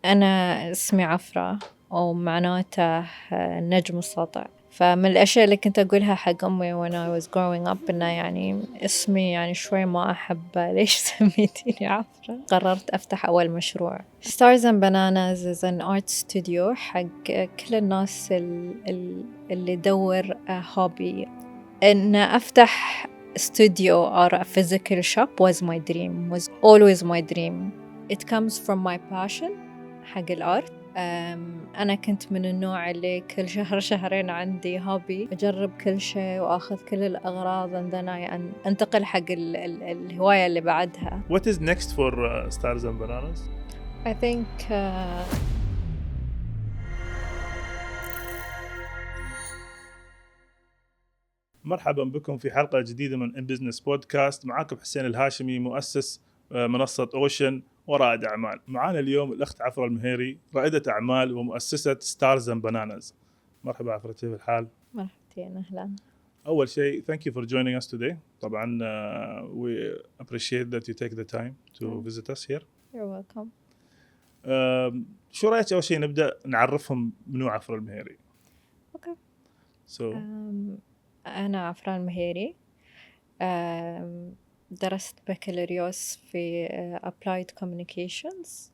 أنا اسمي عفراء أو معناته نجم السطع. فمن الأشياء اللي كنت أقولها حق أمي when I was growing up إنه يعني اسمي يعني شوي ما أحب ليش سميتيني عفراء. قررت أفتح أول مشروع ستارز and bananas is an art studio حق كل الناس اللي يدور هوبي. إن أفتح studio or a physical shop was my dream, was always my dream. It comes from my passion حق الارت. أنا كنت من النوع اللي كل شهر شهرين عندي هوبي أجرب كل شيء وأخذ كل الأغراض and then I أنتقل حق الهواية اللي بعدها. What is next for Stars and Bananas? I think مرحبا بكم في حلقة جديدة من البيزنس بودكاست. معاكم حسين الهاشمي مؤسس منصة Otion ورائدة أعمال. معانا اليوم الأخت عفراء المهيري رائدة أعمال ومؤسسة ستارز and bananas. مرحبا عفراء، كيف الحال؟ مرحبتين أهلا. أول شيء thank you for joining us today. طبعا we appreciate that you take the time to visit us here. You're welcome. شو رأيك أول شيء نبدأ نعرفهم منو عفراء المهيري؟ Okay. So أنا عفراء المهيري. درست بكالوريوس في Applied Communications,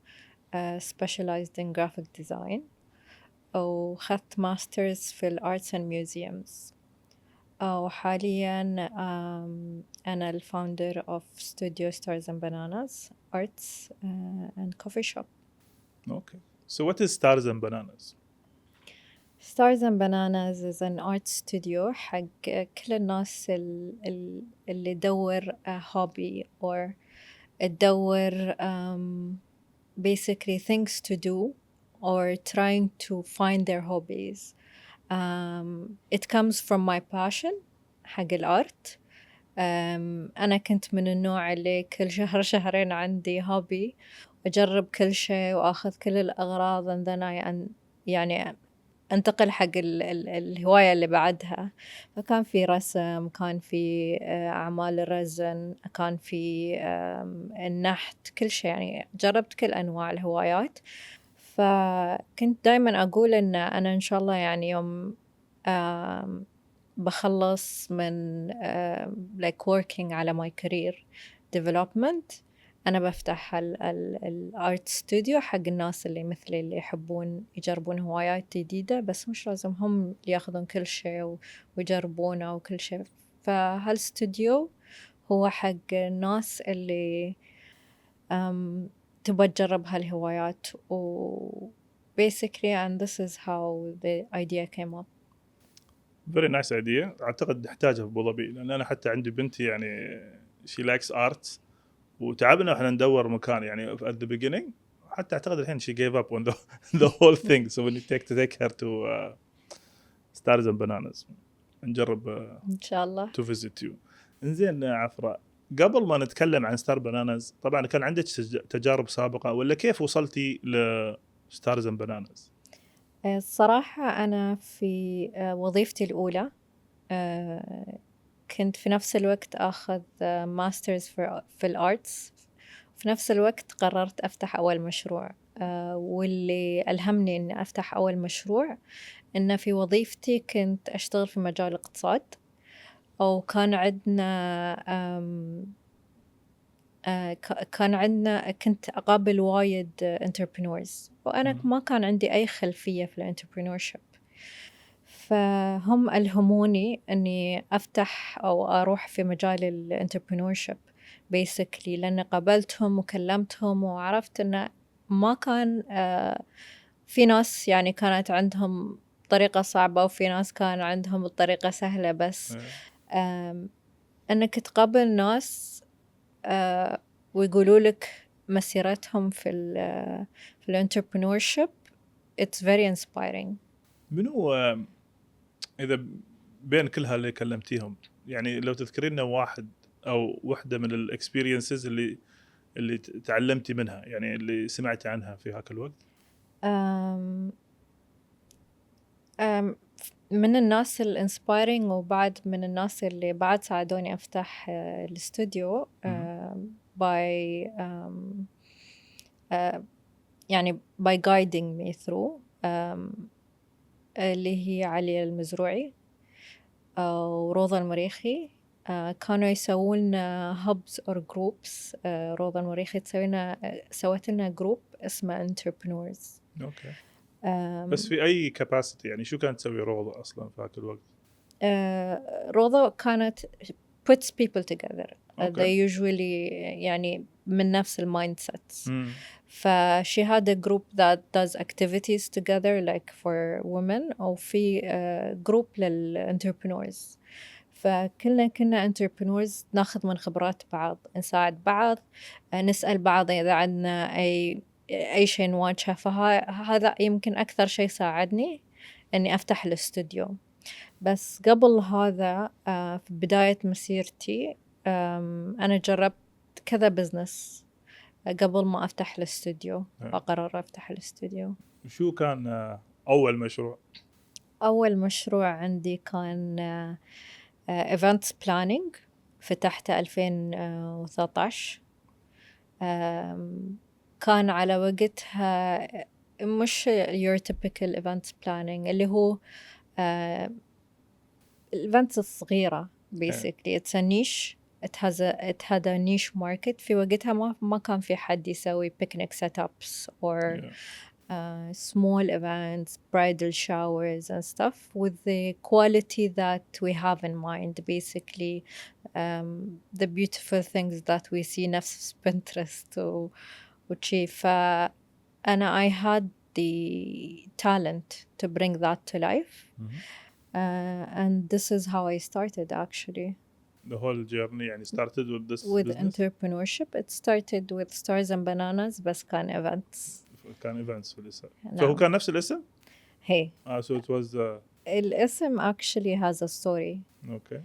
specialized in graphic design, وخدت ماسترز في الارتس and museums. وحاليا أنا الفاوندر of studio Stars and Bananas arts and coffee shop. Okay. So what is Stars and Bananas? Stars and Bananas is an art studio حق كل الناس اللي يدور hobby or تدور basically things to do or trying to find their hobbies. It comes from my passion حق الارت. أنا كنت من النوع اللي كل شهر شهرين عندي هوبي أجرب كل شيء وأخذ كل الأغراض and then I يعني أنتقل حق الهواية اللي بعدها. فكان في رسم، كان في أعمال الرزن، كان في النحت، كل شيء يعني جربت كل أنواع الهوايات. فكنت دايما أقول إن أنا إن شاء الله يعني يوم بخلص من like working على my career development أنا بفتح الارت ستوديو حق الناس اللي مثلي اللي يحبون يجربون هوايات جديدة، بس مش لازم هم ياخذون كل شيء ويجربونه وكل شيء. فهالستوديو هو حق الناس اللي تبغى تجرب هالهوايات و basically and this is how the idea came up. Very nice idea. أعتقد نحتاجها في أبو ظبي، لأن أنا حتى عندي بنتي يعني she likes arts، وتعبنا وإحنا ندور مكان يعني at the beginning. حتى أعتقد الحين she gave up on the whole thing. So we need to take her to Stars and Bananas. نجرب إن شاء الله. to visit you. إنزين عفراء، قبل ما نتكلم عن Stars Bananas طبعا كان عندك تجارب سابقة ولا كيف وصلتي ل Stars and Bananas؟ الصراحة أنا في وظيفتي الأولى كنت في نفس الوقت أخذ ماسترز في الأرتس. في نفس الوقت قررت أفتح أول مشروع. واللي ألهمني أن أفتح أول مشروع إن في وظيفتي كنت أشتغل في مجال الاقتصاد، أو كان عندنا كنت أقابل وايد entrepreneurs، وأنا ما كان عندي أي خلفية في الانتربرينورشيب. فهم ألهموني أني أفتح أو أروح في مجال الانتربرينورشيب basically، لأن قابلتهم وكلمتهم وعرفت أن ما كان في ناس يعني كانت عندهم طريقة صعبة وفي ناس كان عندهم الطريقة سهلة، بس أنك تقابل ناس ويقولوا لك مسيرتهم في الانتربرينورشيب it's very inspiring. منو إذا بين كل هاللي كلمتيهم يعني لو تذكرين واحد أو وحدة من الإكسبيرينسز اللي تعلمتي منها، يعني اللي سمعتي عنها في هاك الوقت؟ من الناس الانسبايرينج وبعد من الناس اللي بعد ساعدوني أفتح الاستوديو باي يعني by guiding me through اللي هي علي المزروعي وروضة المريخي. كانوا يسوون hubs or groups. روضة المريخي سوت لنا جروب اسمه entrepreneurs. اوكي. بس في اي كاباسيتي يعني شو كانت تسوي روضة اصلا في هذاك الوقت؟ روضة كانت puts people together. Okay. they usually يعني من نفس المايند سيتس. ف she had a group that does activities together like for women أو في group للentrepreneurs. فكلنا كنا entrepreneurs ناخذ من خبرات بعض، نساعد بعض، نسأل بعض إذا عندنا أي شيء نواجهه. فهذا يمكن أكثر شيء ساعدني إني أفتح الاستوديو. بس قبل هذا في بداية مسيرتي أنا جربت كذا بزنس قبل ما أفتح الاستوديو وأقرر أفتح الاستوديو. شو كان أول مشروع؟ أول مشروع عندي كان events planning، فتحته 2013. كان على وقتها مش your typical events planning اللي هو الإيفنتس الصغيرة basically. it's a niche. it had a niche market. في وقتها ما كان في حد يسوي picnic setups or small events, bridal showers and stuff with the quality that we have in mind. Basically the beautiful things that we see نفس Pinterest وشي. فأنا I had the talent to bring that to life. And this is how I started actually. The whole journey يعني started with this with business? entrepreneurship. It started with ستارز and bananas بس كان events. كان events في الاسم. نعم. فهو كان نفس الاسم؟ Hey. So it was الاسم actually has a story. Okay.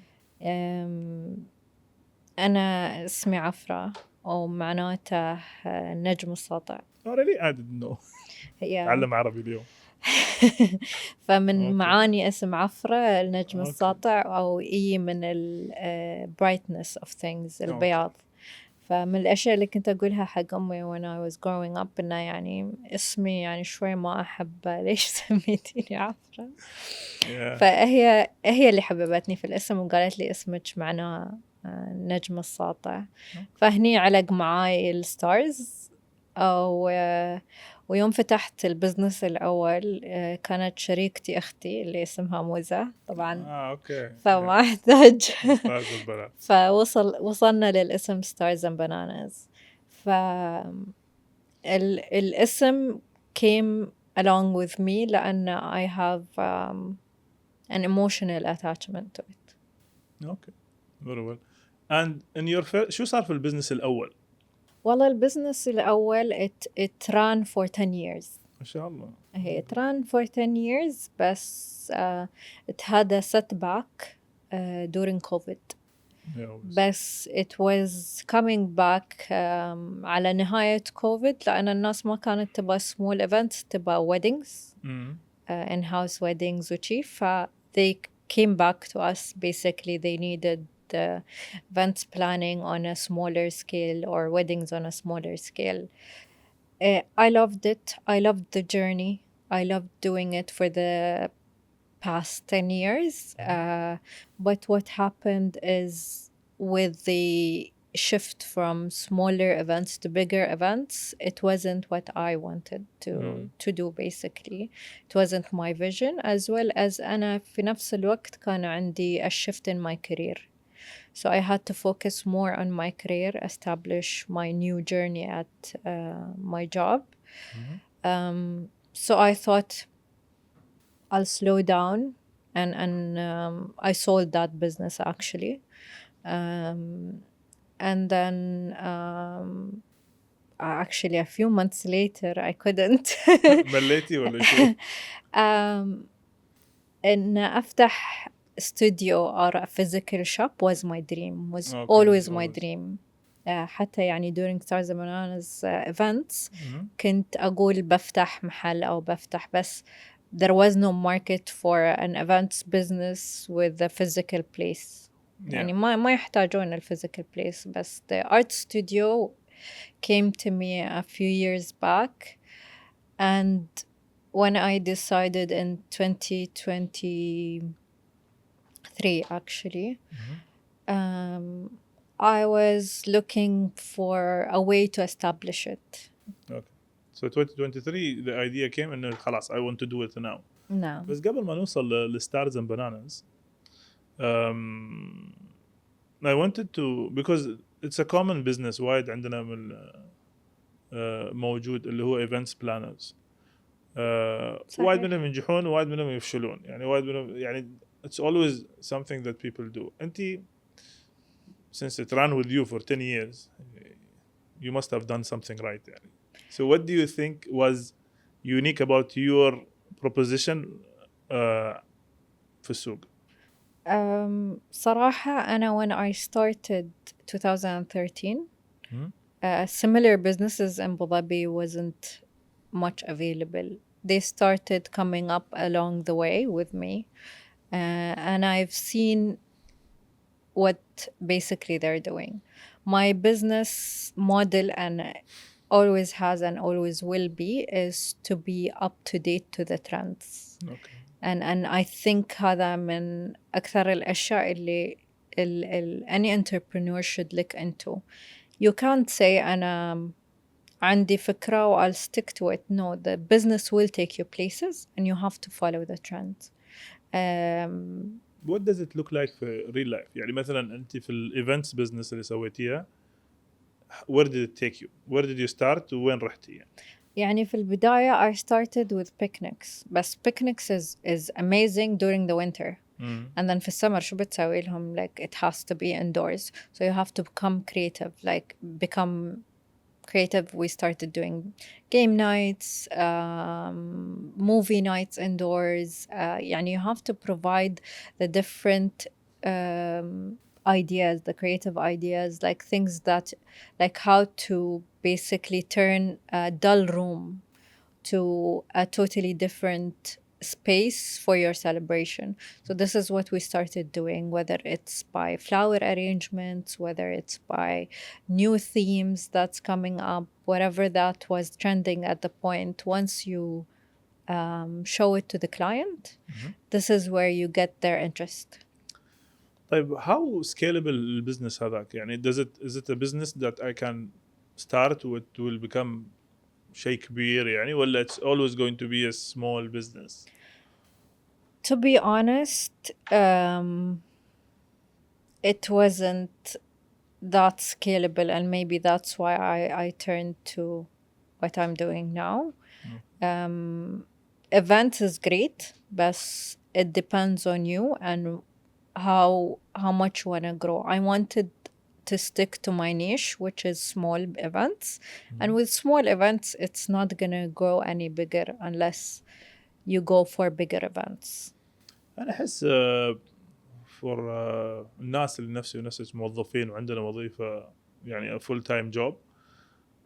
أنا اسمي عفراء ومعناته نجم السطع. Really? I didn't know. تعلم عربي اليوم. فمن معاني اسم عفراء النجم الساطع أو من brightness of things البياض. فمن الأشياء اللي كنت أقولها حق أمي when I was growing up إنه يعني اسمي يعني شوي ما أحب ليش سميتيني عفراء. فهي اللي حببتني في الاسم وقالت لي اسمك معناه نجم الساطع. فهني علق معاي الستارز. ويوم فتحت البيزنس الأول كانت شريكتي أختي اللي اسمها موزة طبعا. أوكي. فما أحتاج. وصلنا للاسم ستارز and bananas. الاسم came along with me لأن I have an emotional attachment to it. Okay, very well. And in your شو صار في البيزنس الأول؟ والله البزنس الأول it ran for 10 years. ما شاء الله. It ran for 10 years بس it had a setback during COVID. بس it was coming back على نهاية COVID لأن الناس ما كانت تبغى small events تبغى weddings in-house weddings وشي. they came back to us. Basically they needed events planning on a smaller scale or weddings on a smaller scale. I loved it. I loved the journey. I loved doing it for the past 10 years. But what happened is with the shift from smaller events to bigger events, it wasn't what I wanted to do basically. It wasn't my vision, as well as أنا في نفس الوقت كان عندي a shift in my career. So I had to focus more on my career, establish my new journey at my job. So I thought I'll slow down and I sold that business actually. And then actually a few months later I couldn't. مليتي ولا شو؟ إن أفتح studio or a physical shop was my dream, was always my dream. حتى يعني during ستارز and bananas events كنت أقول بفتح محل أو بفتح بس there was no market for an events business with a physical place. يعني ما يحتاجون ال physical place. بس the art studio came to me a few years back And when I decided in 2023, actually, I was looking for a way to establish it. Okay. So 2023 the idea came إنه خلاص I want to do it now. No. بس قبل ما نوصل لستارز and bananas, I wanted to, because it's a common business وايد عندنا من موجود اللي هو events planners. وايد منهم ينجحون ووايد منهم يفشلون، يعني وايد منهم يعني it's always something that people do. أنتي since it ran with you for 10 years you must have done something right يعني. So what do you think was unique about your proposition في السوق؟ صراحة أنا when I started 2013 similar businesses in Abu Dhabi wasn't much available. They started coming up along the way with me, and I've seen what basically they're doing. My business model, and always has and always will be, is to be up to date to the trends. Okay. And I think هذا من أكثر الأشياء اللي any entrepreneur should look into. You can't say أنا عندي فكرة و I'll stick to it. No, the business will take you places and you have to follow the trend. What does it look like في real life؟ يعني مثلا أنت في الإيفنتس business اللي سويتيها where did it take you؟ where did you start وين رحتي؟ يعني في البداية I started with picnics. بس picnics is amazing during the winter. And then في السمر شو بتسوي لهم؟ Like it has to be indoors. So you have to become creative. Like become creative. We started doing game nights, movie nights indoors. يعني you have to provide the different ideas, the creative ideas, like things that, like how to basically turn a dull room to a totally different space for your celebration. So this is what we started doing, whether it's by flower arrangements, whether it's by new themes that's coming up, whatever that was trending at the point. Once you show it to the client, this is where you get their interest. طيب how scalable البزنس هذاك؟ يعني is it a business that I can start with will become شيء كبير يعني، ولا it's always going to be a small business? To be honest, it wasn't that scalable, and maybe that's why I turned to what I'm doing now. Events is great, but it depends on you and how much you want to grow. I wanted to stick to my niche, which is small events. And with small events, it's not going to grow any bigger unless you go for bigger events. أنا أحس for الناس اللي نفسك موظفين وعندنا وظيفة يعني a full time job,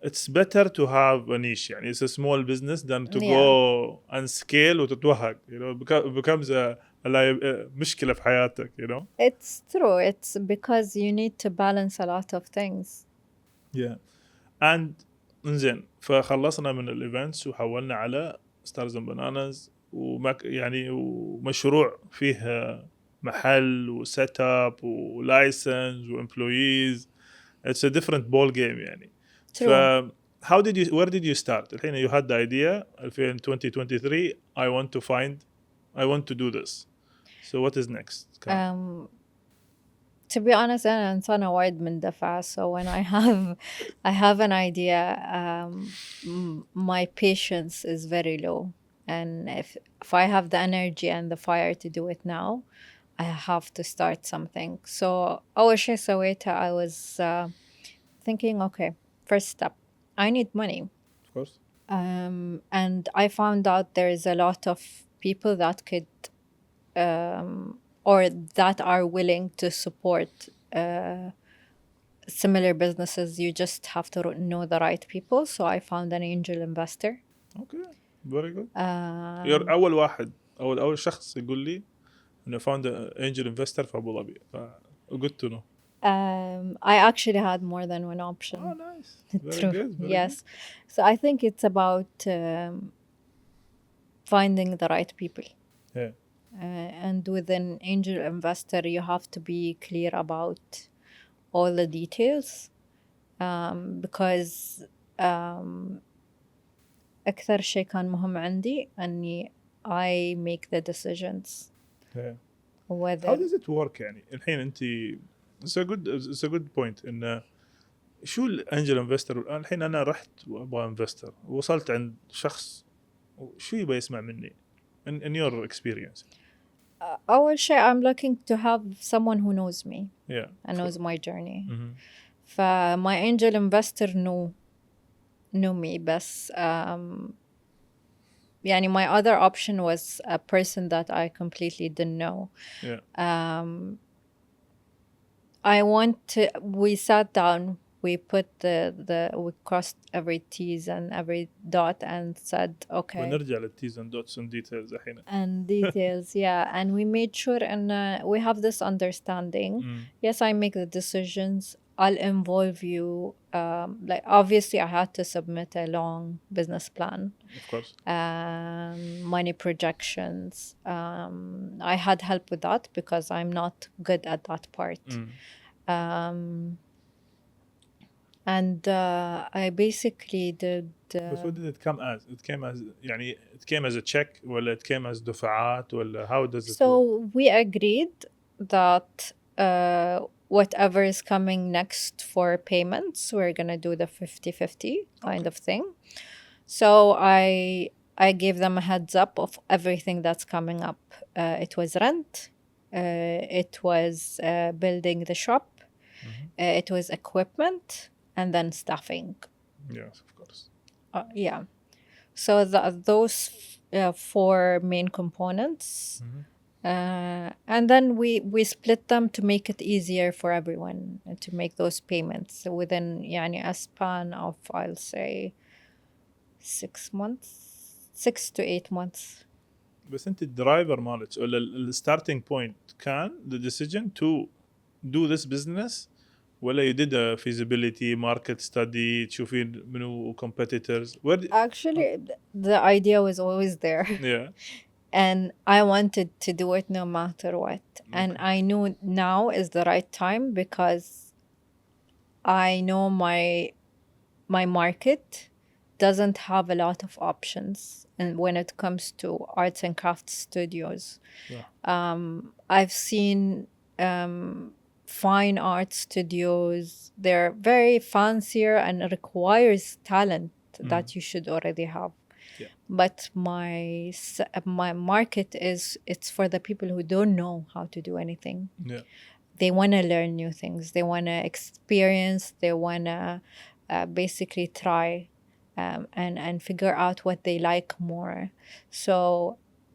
it's better to have a niche. يعني it's a small business than to go and scale وتتوهق. You know, it becomes a مشكلة في حياتك. You know. It's true. It's because you need to balance a lot of things. Yeah. And إنزين فخلصنا من الإيفنتس وحولنا على ستارز and bananas يعني ومشروع فيه محل وسيت اب ولايسنس وامبلويز. It's a different ball game يعني. True. where did you start؟ الحين you had the idea 2023 I want to do this. So what is next? To be honest, أنا إنسانة وايد مندفعة. So when I have an idea, my patience is very low. And if I have the energy and the fire to do it now, I have to start something. So أول شيء سويته, I was thinking, okay, first step, I need money. Of course. And I found out there is a lot of people that could or that are willing to support similar businesses. You just have to know the right people. So I found an angel investor. Okay, very good. You're أول شخص يقول لي إنه found an angel investor في أبو ظبي. Good to know. I actually had more than one option. Oh, nice. Very good. Very yes. good. So I think it's about finding the right people. Yeah. And with an angel investor, you have to be clear about all the details, because أكثر شيء كان مهم عندي أني I make the decisions. Yeah. whether How does it work يعني الحين أنت it's a good point إنه شو الانجل انفستر الحين أنا رحت وأبغى انفستر ووصلت عند شخص شو يبغى يسمع مني in your experience. أول شيء I'm looking to have someone who knows me Yeah. and knows my journey. Mm-hmm. my angel investor knew me بس يعني my other option was a person that I completely didn't know. Yeah. We sat down, we put we crossed every T's and every dot and said okay. ونرجع للتيز and dots and details الحين. And details, yeah. And we made sure and we have this understanding. Yes, I make the decisions. I'll involve you. Like obviously I had to submit a long business plan. Of course. Money projections. I had help with that because I'm not good at that part. And I basically did. But what did it come as? It came as a check, or it came as دفعات, or how does it So work? we agreed that whatever is coming next for payments, we're gonna do the 50-50 kind of thing. So I gave them a heads up of everything that's coming up. It was rent. It was building the shop. It was equipment. And then staffing. Yes, of course. Yeah. So those 4 main components. And then we split them to make it easier for everyone to make those payments within يعني a span of I'll say 6 months, 6 to 8 months. بس أنت الدرايفر مالك ولا starting point كان the decision to do this business ولا you did a feasibility market study تشوفين منو competitors? Actually, the idea was always there. Yeah. And I wanted to do it no matter what. Okay. And I knew now is the right time because I know my market doesn't have a lot of options. And when it comes to arts and crafts studios, yeah. I've seen fine art studios. They're very fancier and requires talent that you should already have. Yeah. But my market it's for the people who don't know how to do anything. Yeah. They want to learn new things. They want to experience. They want to basically try and figure out what they like more. So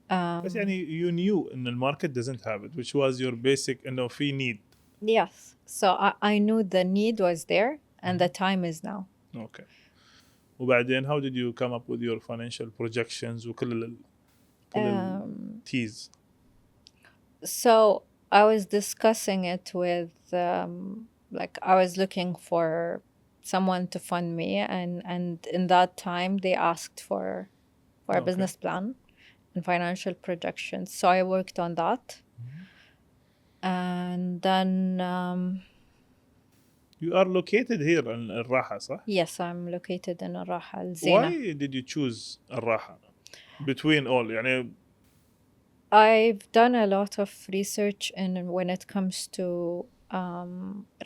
بس يعني you knew إن the market doesn't have it, which was your basic إنه في need. Yes. So I knew the need was there and the time is now. Okay. وبعدين how did you come up with your financial projections وكل T's? So I was discussing it with like I was looking for someone to fund me and in that time they asked for a business plan and financial projections. So I worked on that. And then you are located here in الراحة صح? Yes, I'm located in الراحة الزينة. Why did you choose الراحة between all يعني I've done a lot of research in when it comes to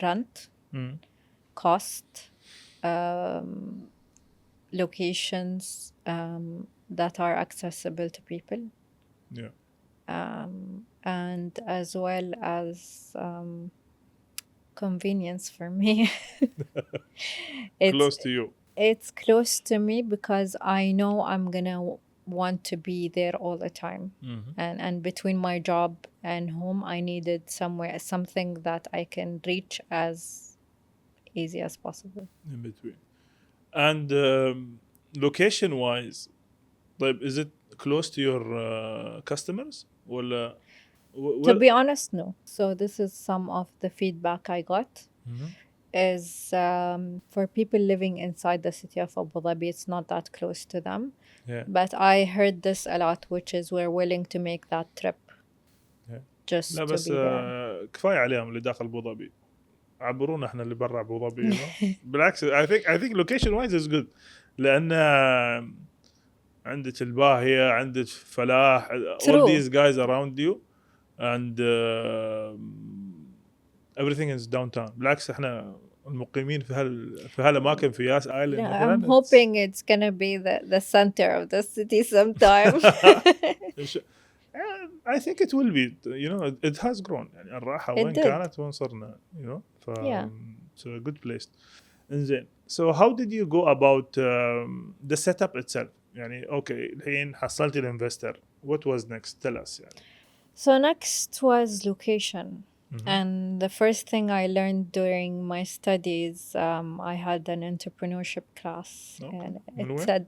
rent, cost, locations that are accessible to people. Yeah. And as well as convenience for me. Close to you. It's close to me because I know I'm gonna want to be there all the time. And between my job and home I needed something that I can reach as easy as possible. In between. And location wise, like, is it close to your customers? ولا To be honest, no. So this is some of the feedback I got. Is for people living inside the city of Abu Dhabi, it's not that close to them. Yeah. But I heard this a lot, which is we're willing to make that trip Yeah. just لا to بس be there. كفاية عليهم اللي داخل أبو ظبي، عبرونا احنا اللي برا أبو ظبي. بالعكس I think location wise is good، لأن عندك الباهية، عندك فلاح، all True. these guys around you and everything is downtown. بالعكس احنا المقيمين في هالأماكن في ياس آيلاند Yeah, مثلا. I'm hoping it's gonna be the center of the city sometime. I think it will be. You know, it has grown. يعني الراحة It وين did. كانت وين صرنا. You know, Yeah. it's a good place. إنزين. So how did you go about the setup itself? يعني okay الحين حصلتي الانفستر. What was next? Tell us. يعني. So next was location. Mhm. And the first thing I learned during my studies, I had an entrepreneurship class, Okay. and من it وين؟ said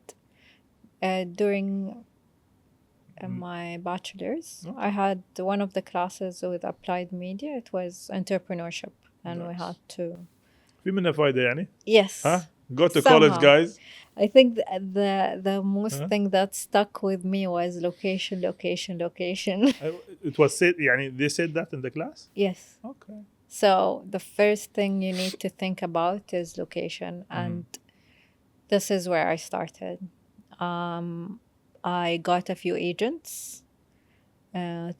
during my bachelor's, I had one of the classes with applied media. It was entrepreneurship, and we Nice. had to. في منها فايدة يعني؟ Yes. Huh? Go to college, Somehow. guys. I think the most Huh? thing that stuck with me was location. It was said يعني they said that in the class? Yes. Okay. So the first thing you need to think about is location, and this is where I started. I got a few agents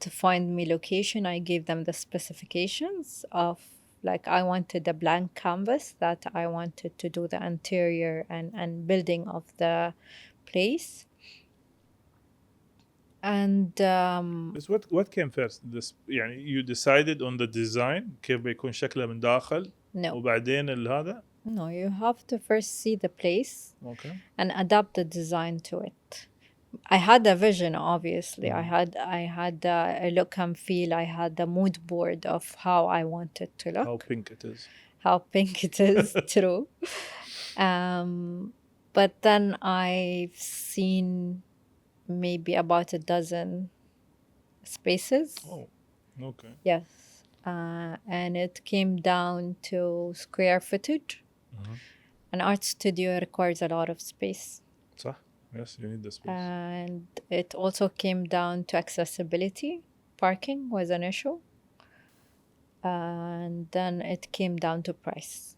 to find me location. I gave them the specifications of, like, I wanted a blank canvas that I wanted to do the interior and building of the place. And But what came first? This يعني you decided on the design كيف بيكون شكله من داخل no, وبعدين هذا. no, you have to first see the place Okay. and adapt the design to it. I had a vision, obviously. I had a look and feel. I had a mood board of how I wanted to look. How pink it is. How pink it is, true. But then I've seen maybe about a dozen spaces. Oh, okay. Yes. And it came down to square footage. An art studio requires a lot of space. صح. Yes, you need the space. And it also came down to accessibility. Parking was an issue. And then it came down to price.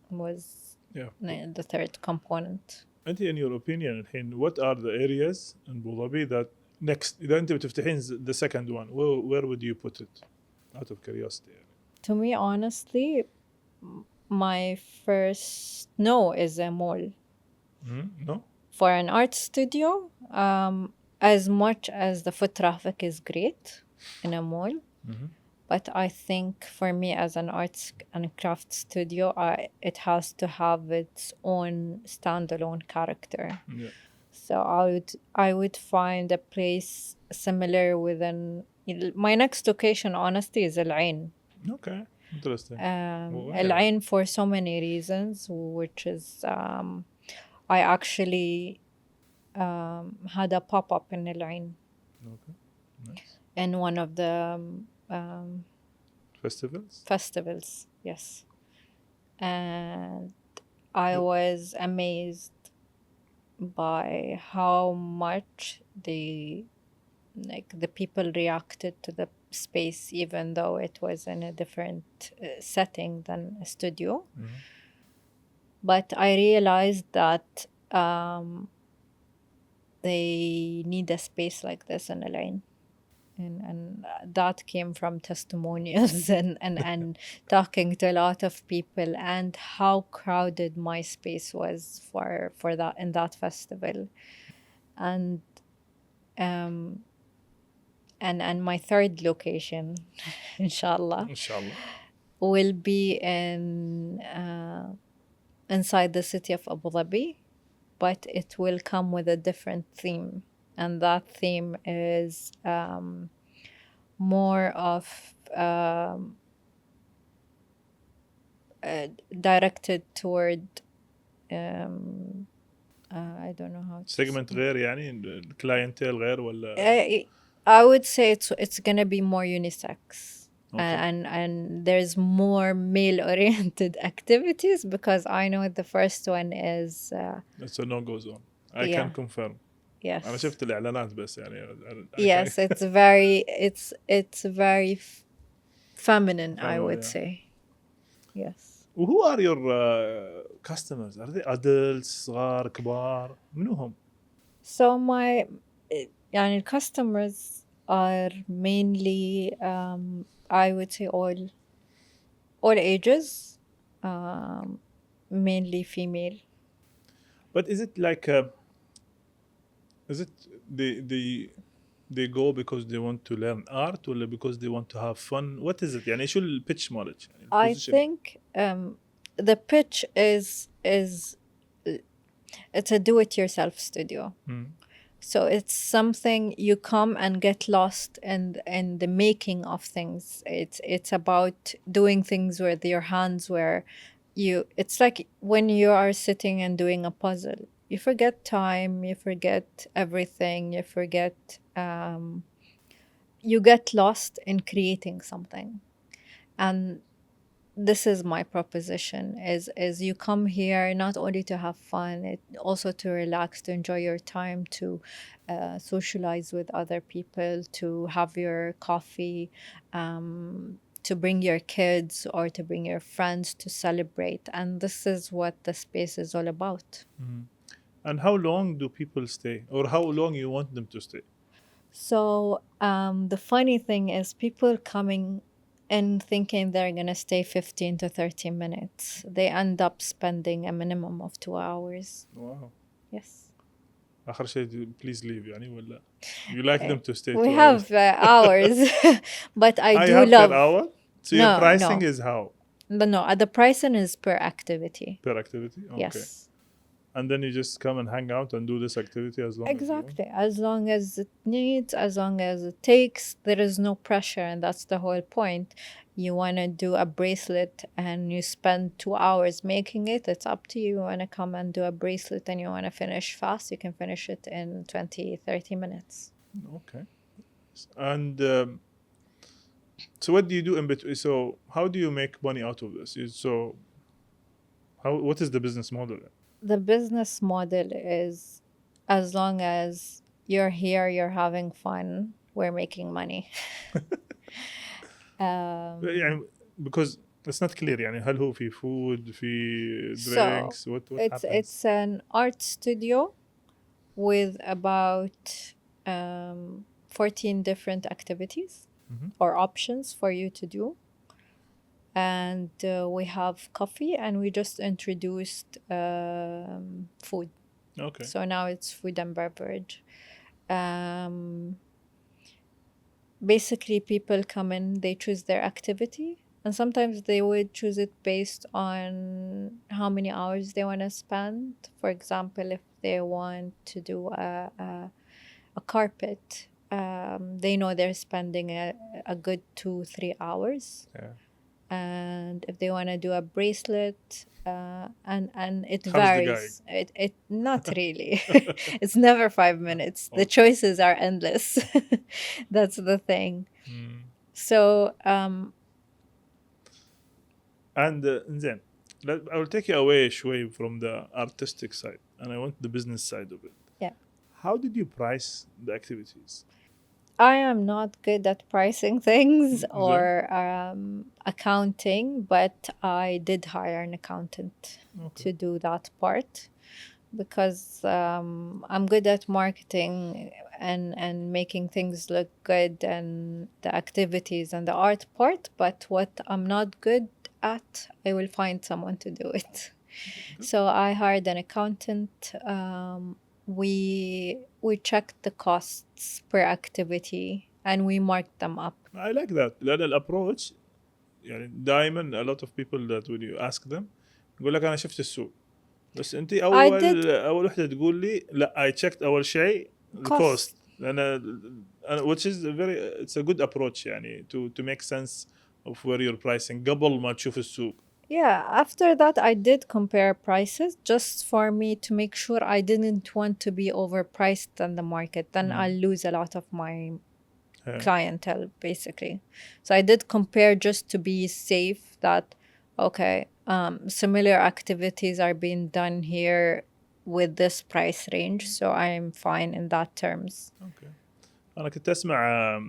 Was the third component. أنت in your opinion الحين what are the areas in Abu Dhabi that next إذا أنت بتفتحين the second one where would you put it out of curiosity يعني. To me, honestly, my first no is a mall. No? For an art studio, as much as the foot traffic is great in a mall, but I think for me as an arts and craft studio, it has to have its own standalone character. Yeah. So I would find a place similar within. My next location, honestly, is Al Ain. Okay. Interesting. Al Ain for so many reasons, which is I actually had a pop-up in Al Ain. Okay. Nice. In one of the festivals, yes. And I was amazed by how much the people reacted to the space, even though it was in a different setting than a studio. But I realized that they need a space like this in Al Ain. And that came from testimonials and talking to a lot of people, and how crowded my space was for that in that festival. And my third location, inshallah, will be inside the city of Abu Dhabi, but it will come with a different theme. And that theme is more of directed toward I don't know how to segment غير يعني clientele غير ولا I would say it's gonna be more unisex. Okay. And there's more male-oriented activities, because I know the first one is that's a no-go zone. I can confirm. Yes. أنا شفت الإعلانات بس يعني. Yes, it's very feminine, I would yeah. say. Yes. Who are your customers? Are they adults, صغار, كبار? منو هم؟ So my يعني customers are mainly I would say all ages, mainly female. But is it like is it they go because they want to learn art or because they want to have fun? What is it? يعني شو البيتش مالك؟ I think the pitch is it's a do-it-yourself studio. So it's something you come and get lost in the making of things. It's about doing things with your hands where it's like when you are sitting and doing a puzzle. You forget time, you forget everything, you forget you get lost in creating something. And this is my proposition is you come here not only to have fun, also to relax, to enjoy your time, to socialize with other people, to have your coffee, to bring your kids or to bring your friends to celebrate. And this is what the space is all about. And how long do people stay, or how long you want them to stay? So the funny thing is people coming and thinking they're going to stay 15 to 30 minutes. They end up spending a minimum of 2 hours. Wow. Yes. آخر شيء please leave يعني ولا you like them to stay 2 We hours? have hours, but I do have love... per hour? So your pricing is how? No, the pricing is per activity. Per activity? Okay. Yes. And then you just come and hang out and do this activity as long exactly. As long as it needs, as long as it takes, there is no pressure. And that's the whole point. You want to do a bracelet and you spend 2 hours making it. It's up to you. You want to come and do a bracelet and you want to finish fast. You can finish it in 20, 30 minutes. Okay. And so what do you do in between? So how do you make money out of this? So what is the business model? The business model is as long as you're here, you're having fun, we're making money. يعني because it's not clear يعني هل هو في food في drinks what happens? It's an art studio with about 14 different activities or options for you to do. And we have coffee and we just introduced food. Okay. So now it's food and beverage. Basically people come in, they choose their activity, and sometimes they would choose it based on how many hours they want to spend. For example, if they want to do a carpet, they know they're spending a good 2-3 hours. Yeah. And if they want to do a bracelet, and it varies. It not really. It's never 5 minutes. The choices are endless. That's the thing. So and then I will take you away شوي from the artistic side and I want the business side of it. Yeah. How did you price the activities? I am not good at pricing things or accounting, but I did hire an accountant to do that part because I'm good at marketing and making things look good and the activities and the art part, but what I'm not good at, I will find someone to do it. So I hired an accountant. We checked the costs per activity and we marked them up. I like that. لأن الapproach يعني دائما a lot of people that when you ask them يقول لك أنا شفت السوق بس أنت أول وحدة تقول لي لا I checked أول شيء the cost لأن which is it's a good approach يعني to make sense of where you're pricing قبل ما تشوف السوق. Yeah, after that I did compare prices just for me to make sure I didn't want to be overpriced in the market. Then I'll lose a lot of my clientele basically. So I did compare just to be safe that okay, similar activities are being done here with this price range, so I'm fine in that terms. Okay. أنا كنت أسمع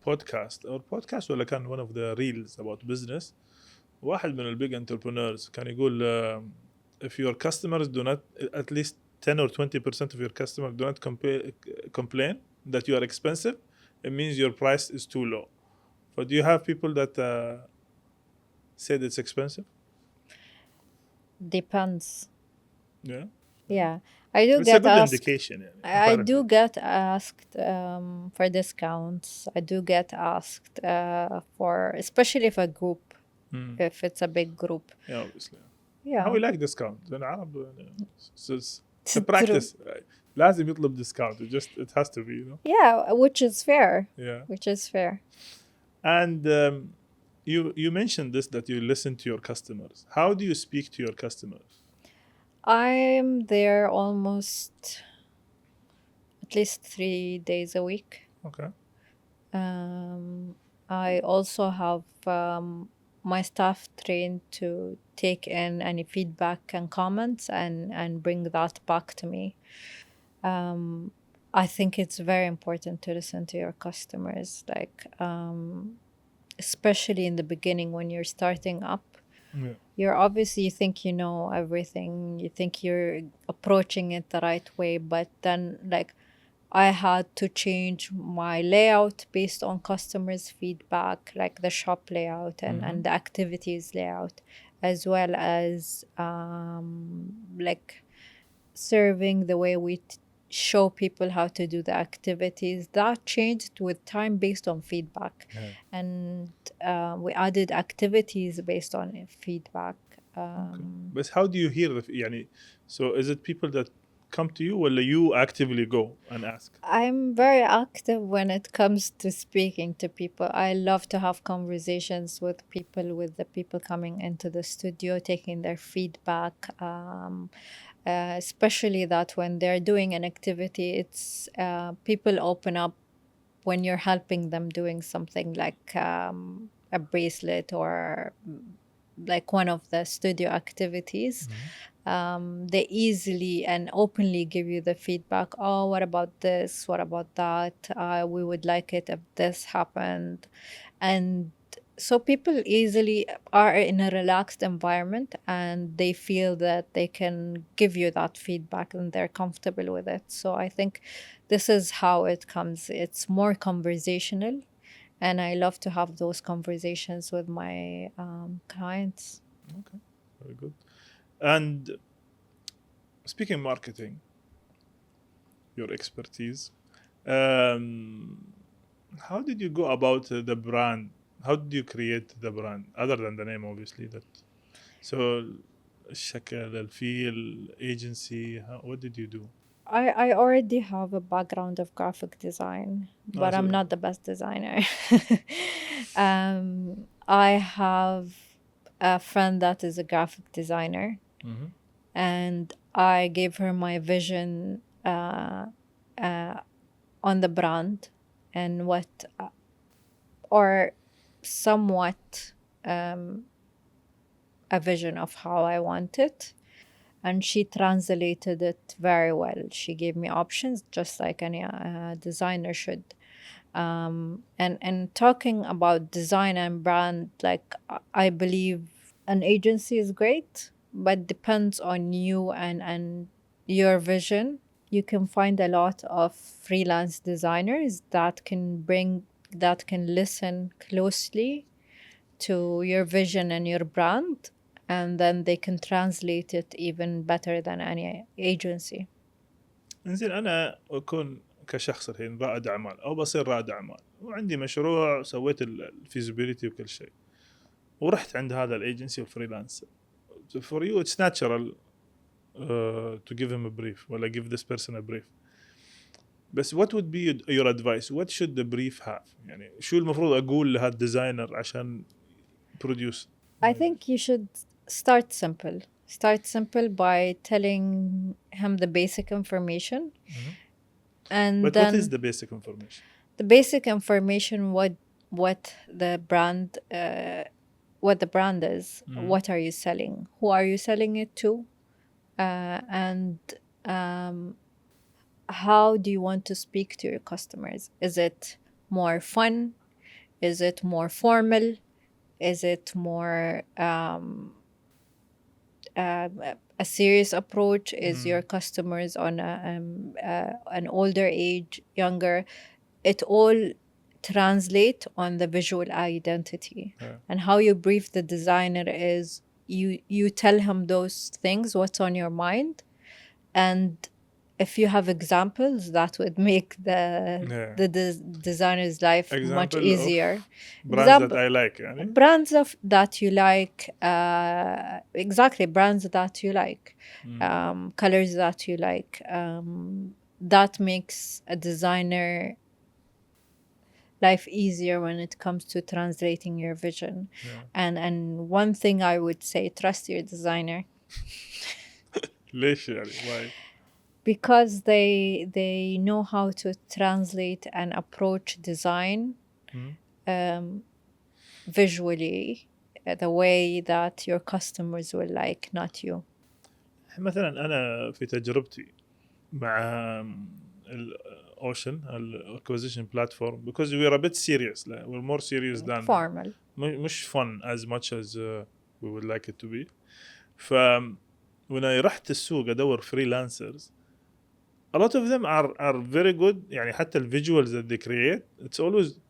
بودكاست ولا كان one of the reels about business. واحد من البيج entrepreneurs كان يقول if your customers do not, at least 10 or 20% of your customers do not complain that you are expensive, it means your price is too low. But do you have people that said it's expensive? Depends. Yeah. Yeah, I do It's a get good asked. indication. I do get asked for discounts. I do get asked for, especially if a group, if it's a big group. Yeah, obviously. Yeah. How we like discount. لأن العرب it's a True. practice. لازم يطلب discount. It has to be, you know. Yeah, which is fair. Yeah. Which is fair. And you mentioned this, that you listen to your customers. How do you speak to your customers? I'm there almost at least 3 days a week. Okay. I also have my staff trained to take in any feedback and comments and bring that back to me. I think it's very important to listen to your customers, like especially in the beginning when you're starting up. Yeah. You're obviously, you think you know everything, you think you're approaching it the right way, but then like I had to change my layout based on customers' feedback, like the shop layout and the activities layout, as well as like serving the way we show people how to do the activities. That changed with time based on feedback. Yeah. And we added activities based on feedback. But how do you hear يعني so is it people that come to you or you actively go and ask? I'm very active when it comes to speaking to people. I love to have conversations with the people coming into the studio, taking their feedback, especially that when they're doing an activity, it's people open up when you're helping them doing something like a bracelet or like one of the studio activities. They easily and openly give you the feedback. Oh, what about this? What about that? We would like it if this happened. And so people easily are in a relaxed environment and they feel that they can give you that feedback and they're comfortable with it. So I think this is how it comes. It's more conversational. And I love to have those conversations with my clients. Okay, very good. And speaking marketing, your expertise, how did you go about the brand? How did you create the brand other than the name, obviously? That so الشكل, الفيل, agency. What did you do? I already have a background of graphic design, but I'm not the best designer. I have a friend that is a graphic designer, and I gave her my vision on the brand and what, or somewhat a vision of how I want it. And she translated it very well. She gave me options just like any designer should. And talking about design and brand, like I believe an agency is great, but depends on you and your vision. You can find a lot of freelance designers that can listen closely to your vision and your brand, and then they can translate it even better than any agency. إنزين أنا أكون كشخص الحين رائد أعمال أو بصير رائد أعمال وعندي مشروع وسويت الفيزيبيليتي وكل شيء ورحت عند هذا الايجنسي والفريلانس. For you it's natural to give him a brief ولا give this person a brief. بس what would be your advice? What should the brief have? يعني شو المفروض أقول لهذا الديزاينر عشان produce? I think you should start simple. Start simple by telling him the basic information. And But then what is the basic information? The basic information, what the brand is. What are you selling? Who are you selling it to? And how do you want to speak to your customers? Is it more fun? Is it more formal? Is it more a serious approach? Is your customers on an older age, younger? It all translate on the visual identity. And how you brief the designer is you tell him those things, what's on your mind, and if you have examples, that would make the designer's life much Example easier. brands that I like, يعني. Brands that you like, exactly, brands that you like, colors that you like. That makes a designer life easier when it comes to translating your vision. And one thing I would say, trust your designer. ليش يعني? Why? Because they know how to translate and approach design visually the way that your customers will like, not you. مثلا أنا في تجربتي مع Otion, acquisition platform, because we are a bit serious. We're more serious than formal. مش fun as much as we would like it to be. when I رحت السوق أدور freelancers, a lot of them are very good. يعني حتى the visuals that they create, it's always,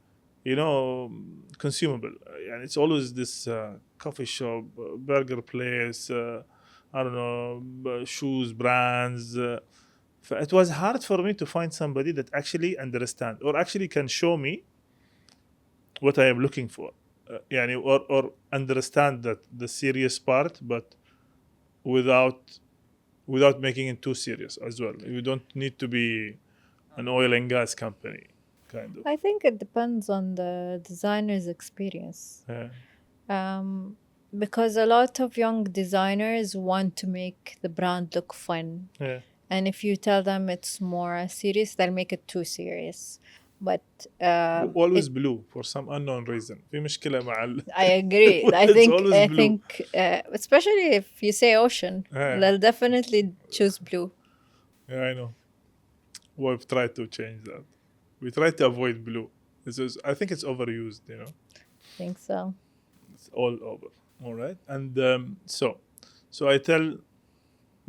you know, consumable. يعني it's always this coffee shop, burger place, I don't know, shoes brands. It was hard for me to find somebody that actually understand or actually can show me what I am looking for. يعني or understand that the serious part, but without making it too serious as well. You don't need to be an oil and gas company, kind of. I think it depends on the designer's experience. Because a lot of young designers want to make the brand look fun. And if you tell them it's more serious, they'll make it too serious. But always blue for some unknown reason. في مشكلة مع I agree. I think especially if you say Ocean, they'll definitely choose blue. Yeah, I know. We've tried to change that. We try to avoid blue. I think it's overused, you know. I think so. It's all over. All right. And so I tell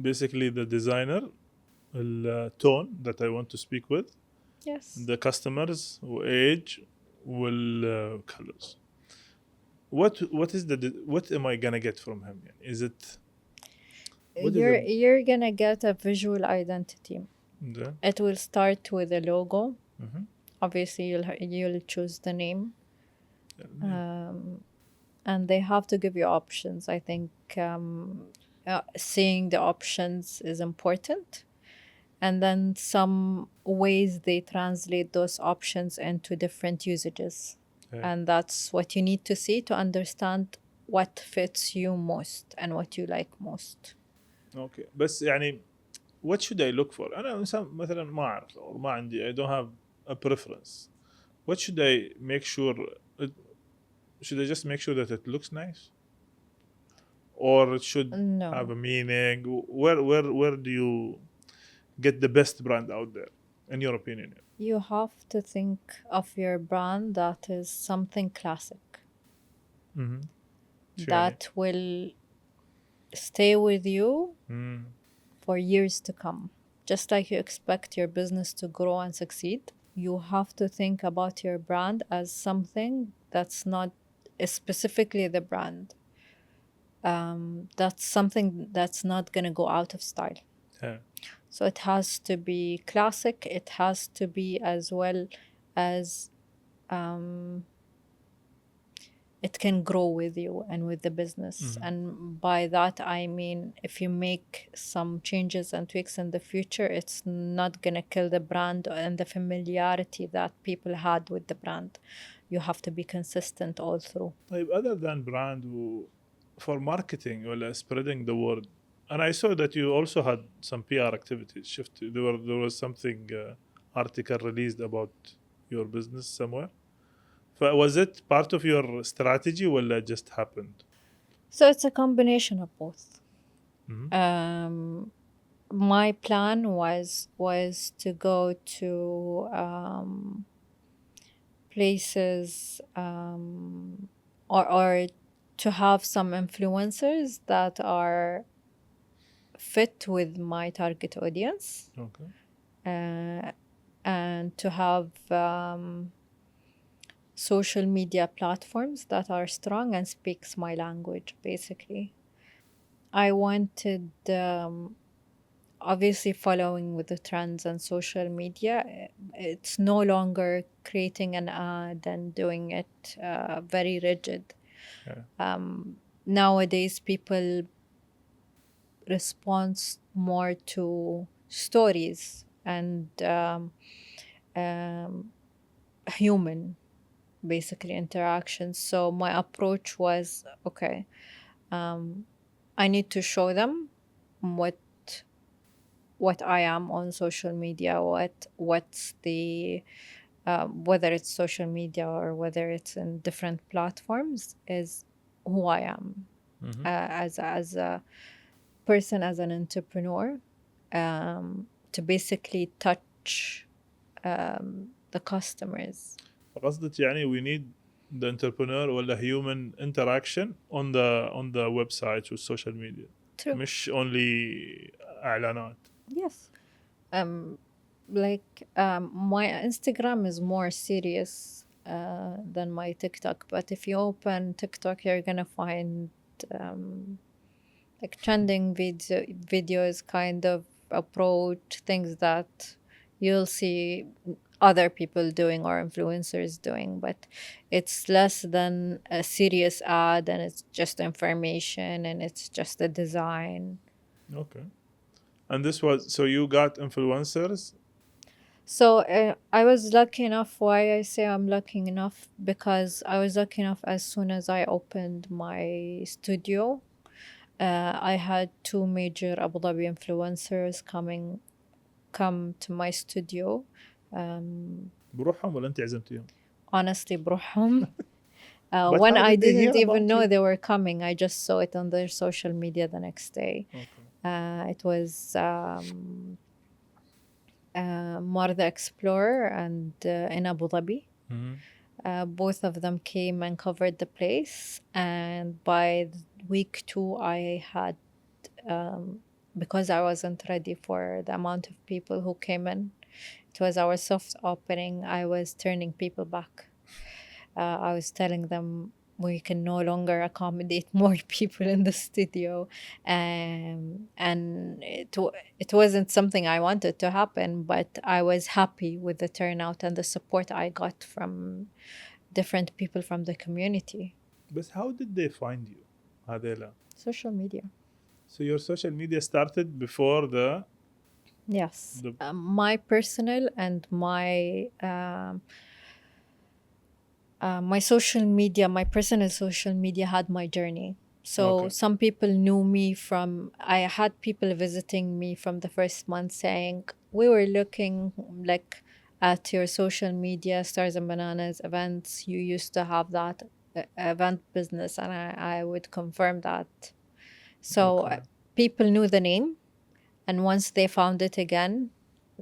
basically the designer the tone that I want to speak with. Yes. The customers, age, colors. What am I gonna get from him? Is it? You're gonna get a visual identity. Yeah. It will start with a logo. Obviously, you'll choose the name. And they have to give you options. I think seeing the options is important. And then some ways they translate those options into different usages. And that's what you need to see to understand what fits you most and what you like most. Okay. بس يعني what should I look for? أنا إنسان مثلا ما أعرف أو ما عندي, I don't have a preference. What should I make sure? Should I just make sure that it looks nice? Or it should have a meaning? Where do you get the best brand out there, in your opinion? You have to think of your brand that is something classic. That will stay with you for years to come. Just like you expect your business to grow and succeed, you have to think about your brand as something that's not specifically the brand. That's something that's not going to go out of style. So it has to be classic. It has to be as well as it can grow with you and with the business. And by that, I mean, if you make some changes and tweaks in the future, it's not going to kill the brand and the familiarity that people had with the brand. You have to be consistent all through. Other than brand, for marketing or spreading the word, and I saw that you also had some PR activities. There was something article released about your business somewhere. Was it part of your strategy or it just happened? So it's a combination of both. my plan was to go to places or to have some influencers that are fit with my target audience, Okay. and to have social media platforms that are strong and speaks my language, basically. I wanted, obviously following with the trends on social media, it's no longer creating an ad and doing it very rigid. Yeah. Nowadays, people respond more to stories and human, basically, interactions. So my approach was, okay, I need to show them what I am on social media, what's the whether it's social media or whether it's in different platforms, is who I am as a person, as an entrepreneur, to basically touch the customers. قصدك يعني we need the entrepreneur ولا human interaction on the website والسوشيال ميديا. True. مش only اعلانات. Yes. My Instagram is more serious than my TikTok, but if you open TikTok, you're gonna find like trending videos kind of approach, things that you'll see other people doing or influencers doing, but it's less than a serious ad, and it's just information and it's just a design. Okay. And this was, so you got influencers? So I was lucky enough. Why I say I'm lucky enough? Because I was lucky enough as soon as I opened my studio, I had 2 major Abu Dhabi influencers come to my studio. بروحهم ولا أنت عزمتيهم؟ Honestly, بروحهم. But When how I did they hear didn't even about know you? they were coming, I just saw it on their social media the next day. Okay. It was Martha Explorer and in Abu Dhabi. Both of them came and covered the place, and by week 2 I had, because I wasn't ready for the amount of people who came in, it was our soft opening, I was turning people back. I was telling them we can no longer accommodate more people in the studio, and it wasn't something I wanted to happen, but I was happy with the turnout and the support I got from different people from the community. But how did they find you? هذيلا. Social media. So your social media started before the... Yes. My personal and my social media, my personal social media had my journey. So some people knew me from, I had people visiting me from the first month saying, we were looking like at your social media, Stars and Bananas events. You used to have that event business, and I would confirm that. So people knew the name, and once they found it again,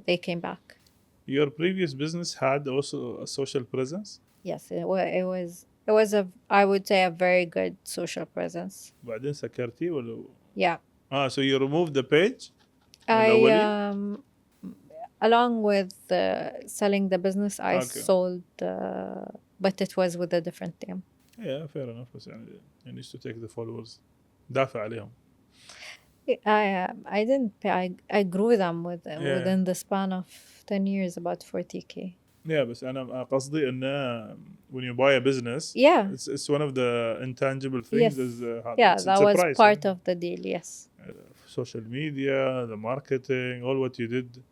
they came back. Your previous business had also a social presence? Yes, it was a, I would say, a very good social presence. بعدين سكرتي ولا؟ Yeah. So you removed the page? Along with selling the business, I sold, but it was with a different name. Yeah, fair enough. بس يعني you need to take the followers. دافع عليهم. I didn't pay. I grew them within the span of 10 years, about 40K. Yeah, بس أنا قصدي إنه when you buy a business, it's one of the intangible things. Yes. That was part of the deal. Yes. Social media, the marketing, all what you did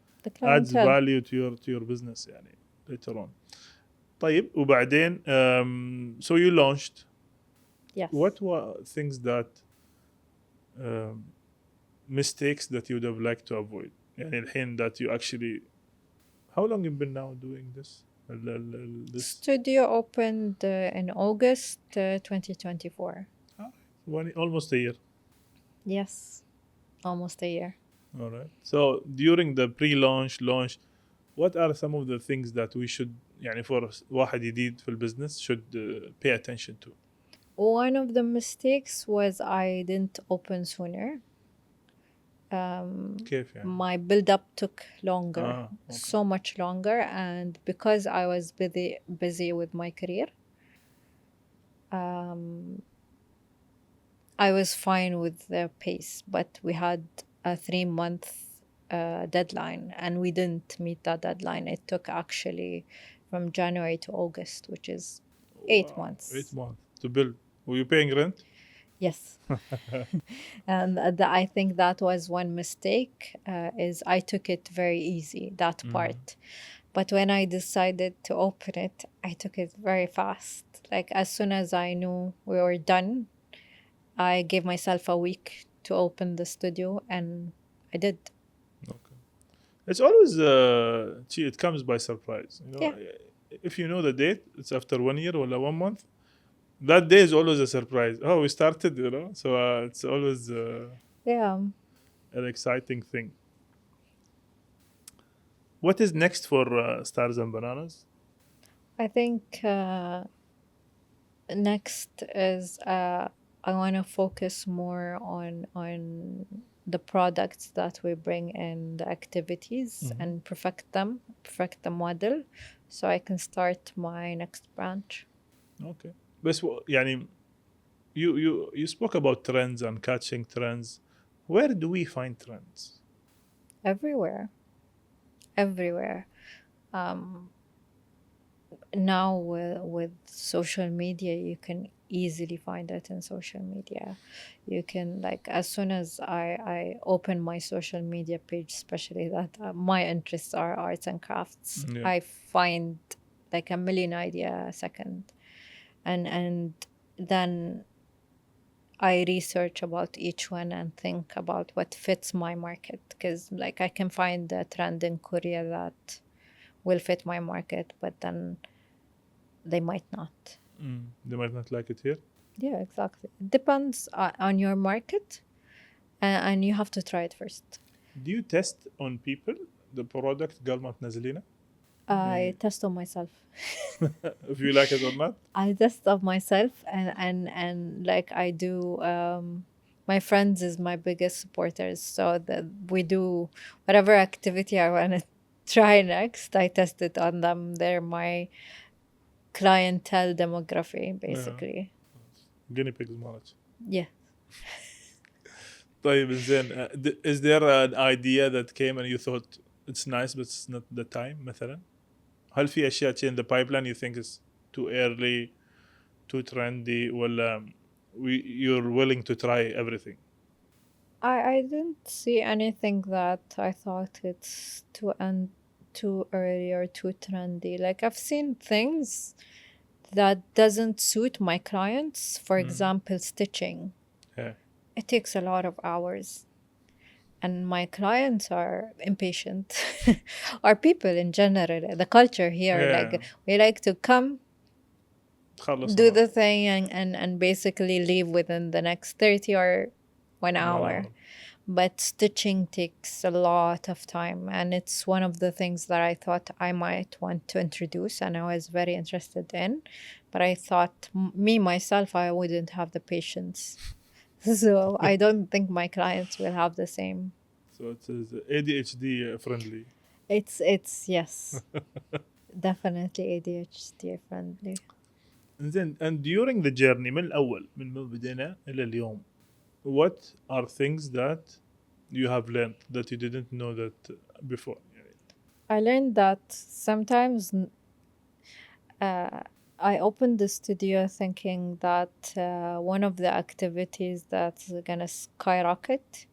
adds value to your business يعني later on. طيب وبعدين so you launched. Yes. What were things that mistakes that you would have liked to avoid? يعني الحين that you actually... How long have you been now doing this? This studio opened in August 2024. Almost a year. Yes, almost a year. All right. So during the pre-launch, launch, what are some of the things that we should, يعني for واحد جديد في البزنس should pay attention to? One of the mistakes was I didn't open sooner. كيف يعني؟ My build-up took longer, okay. so much longer, and because I was busy with my career, I was fine with the pace, but we had a 3-month deadline, and we didn't meet that deadline. It took actually from January to August, which is 8 months. 8 months to build. Were you paying rent? Yes. And I think that was one mistake, is I took it very easy, that part. But when I decided to open it, I took it very fast. Like as soon as I knew we were done, I gave myself a week to open the studio, and I did. Okay. It's always, it comes by surprise. You know, Yeah. If you know the date, it's after 1 year or 1 month. That day is always a surprise. Oh, we started, you know. So it's always Yeah. an exciting thing. What is next for Stars and Bananas? I think next is I want to focus more on the products that we bring in, the activities, and perfect the model, so I can start my next branch. Okay. بس يعني you spoke about trends and catching trends. Where do we find trends? Everywhere. Now with social media, you can easily find it in social media. You can, like, as soon as I open my social media page, especially that my interests are arts and crafts, Yeah. I find like a million idea a second, and then I research about each one and think about what fits my market, because like I can find a trend in Korea that will fit my market, but then they might not. They might not like it here. Yeah, exactly. It depends on your market, and you have to try it first. Do you test on people the product قبل ما تنزلينه? I test on myself. If you like it or not? I test on myself, and like I do. My friends is my biggest supporters, so that we do whatever activity I want to try next. I test it on them. They're my clientele demography, basically. Guinea pigs مالك. Yeah. طيب زين, is there an idea that came and you thought it's nice but it's not the time مثلا؟ هل في أشياء in the pipeline you think is too early, too trendy, ولا you're willing to try everything? I didn't see anything that I thought it's too early or too trendy. Like I've seen things that doesn't suit my clients. For example, stitching. Yeah. It takes a lot of hours. And my clients are impatient. Or people in general. The culture here, like we like to come, do the thing, and basically leave within the next 30 or 1 hour. But stitching takes a lot of time, and it's one of the things that I thought I might want to introduce, and I was very interested in. But I thought myself, I wouldn't have the patience. So I don't think my clients will have the same. So it is ADHD friendly. It's yes. Definitely ADHD friendly. And during the journey من الأول من ما بدينا إلى اليوم, what are things that you have learned that you didn't know that before? I learned that sometimes I opened the studio thinking that one of the activities that's gonna skyrocket,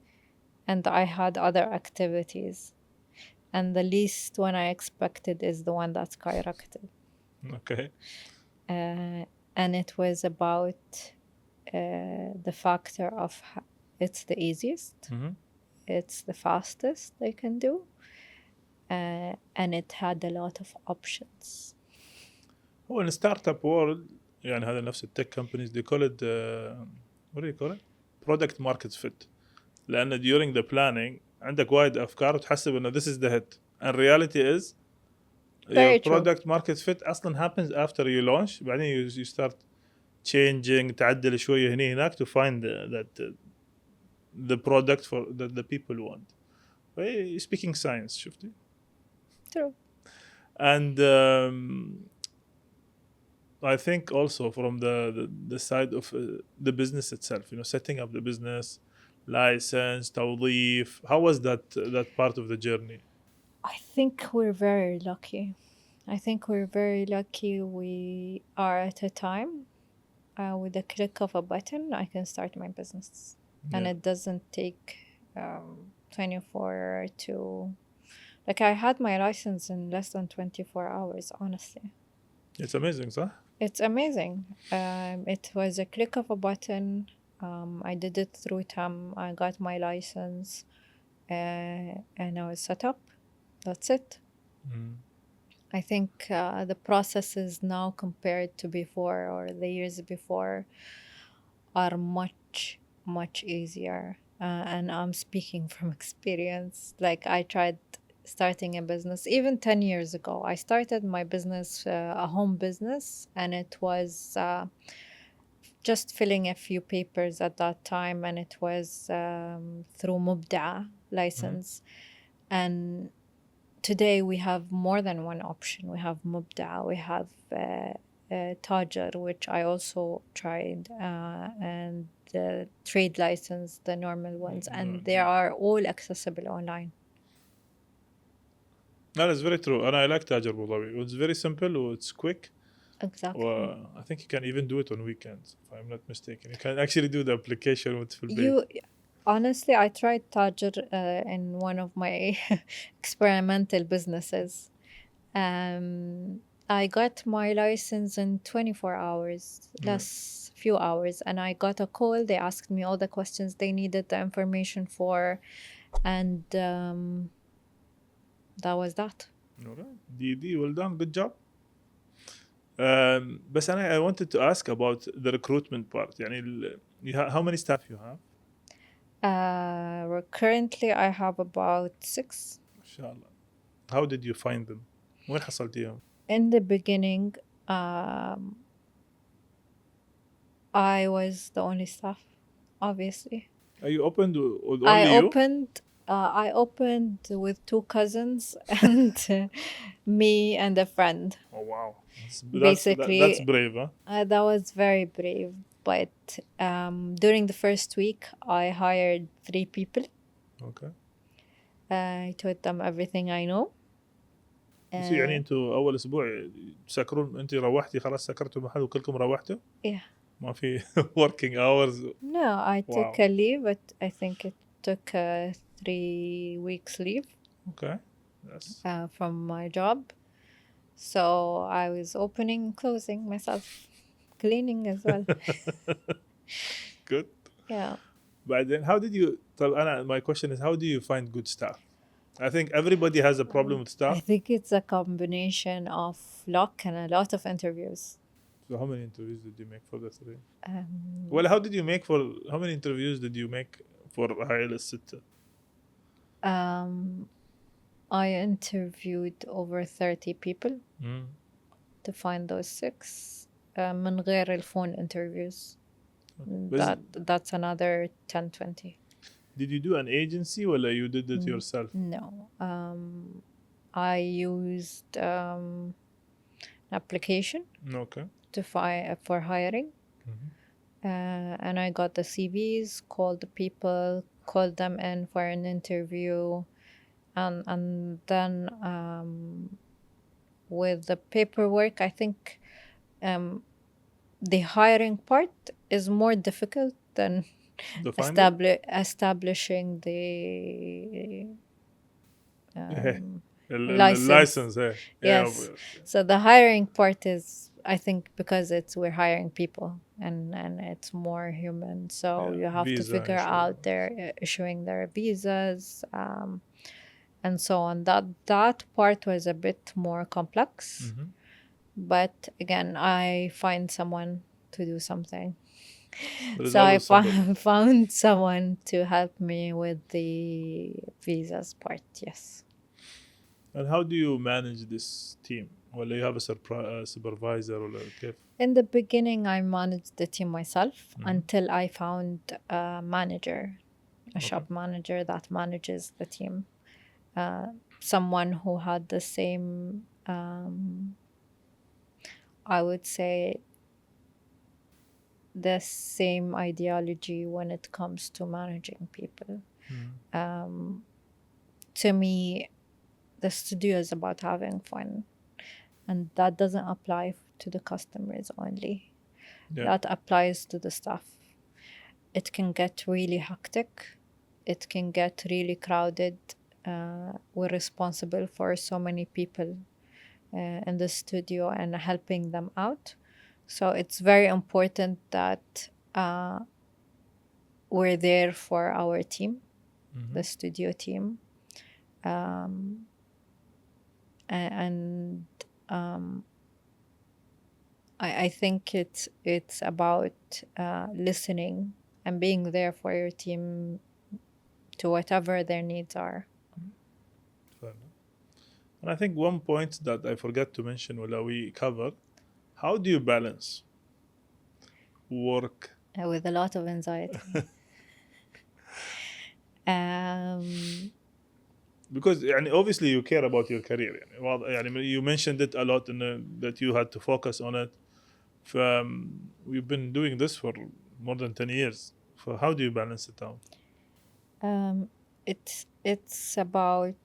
and I had other activities, and the least one I expected is the one that skyrocketed. Okay. And it was about the factor of it's the easiest, it's the fastest they can do, and it had a lot of options. هو in startup world يعني هذا نفس التك companies they call it what do you call it? Product market fit. لأن during the planning عندك وايد افكار وتحسب انه this is the hit, and reality is Very your true. product market fit اصلا happens after you launch. بعدين you start changing, تعدل شويه هنا هناك to find the product for that the people want. Speaking science, شفتي. True. And I think also from the side of the business itself, you know, setting up the business, license, توظيف, how was that part of the journey? I think we're very lucky. We are at a time with a click of a button, I can start my business. And it doesn't take 24 to... Like, I had my license in less than 24 hours, honestly. It's amazing, صح? It's amazing. It was a click of a button. I did it through TAM. I got my license and I was set up. That's it. I think the processes now compared to before or the years before are much easier. And I'm speaking from experience. Like, I tried starting a business even 10 years ago. I started my business, a home business, and it was just filling a few papers at that time, and it was through Mubda'a license. And today we have more than one option. We have Mubda'a, we have Tajar, which I also tried, and the trade license, the normal ones, and they are all accessible online. No, that's very true. And I like Tajar Abu Dhabi. It's very simple. It's quick. Exactly. I think you can even do it on weekends, if I'm not mistaken. You can actually do the application with full pay. Honestly, I tried Tajar in one of my experimental businesses. I got my license in 24 hours, less few hours, and I got a call. They asked me all the questions they needed the information for, and that was that. All right. DD, well done. Good job. But I wanted to ask about the recruitment part. يعني how many staff you have? Currently, I have about 6. Inshallah. How did you find them? وين حصلتيهم? In the beginning, I was the only staff, obviously. Are you opened with only you? I opened with 2 cousins and me and a friend. Oh, wow. Basically, that's brave, huh? That was very brave. But during the first week, I hired 3 people. Okay. I taught them everything I know. يعني انتوا اول اسبوع تسكرون، انت روحتي خلاص سكرتوا المحل وكلكم روحتوا؟ Yeah. ما في working hours? No, I took a leave, but I think it took 3 weeks leave. Okay. Yes. From my job. So I was opening and closing myself, cleaning as well. Good. Yeah. But then how did you, my question is, how do you find good staff? I think everybody has a problem with staff. I think it's a combination of luck and a lot of interviews. So how many interviews did you make for the 3? Well, how many interviews did you make for هاي الستة? I interviewed over 30 people to find those 6 من غير الphone interviews. That's another 10-20. Did you do an agency or you did it yourself? No. I used an application for hiring. And I got the CVs, called the people, called them in for an interview. And then with the paperwork, I think the hiring part is more difficult than establishing the license. Yes. So the hiring part is, I think, because we're hiring people and it's more human. So you have to figure out their issuing their visas and so on. That part was a bit more complex. But again, I find someone to do something. There is So I always somebody. found someone to help me with the visas part. Yes. And how do you manage this team? Well, you have a supervisor or كيف? In the beginning, I managed the team myself Mhm. until I found a manager, a Okay. shop manager that manages the team. Someone who had the same, I would say, the same ideology when it comes to managing people. Mhm. To me, the studio is about having fun, and that doesn't apply to the customers only. Yeah. That applies to the staff. It can get really hectic. It can get really crowded. We're responsible for so many people in the studio and helping them out. So it's very important that we're there for our team, the studio team. And I think it's about listening and being there for your team to whatever their needs are. Fair enough. And I think one point that I forgot to mention while we covered, how do you balance work? With a lot of anxiety. Because يعني obviously you care about your career يعني واضح يعني you mentioned it a lot that you had to focus on it. We've been doing this for more than 10 years. So how do you balance it out? It's about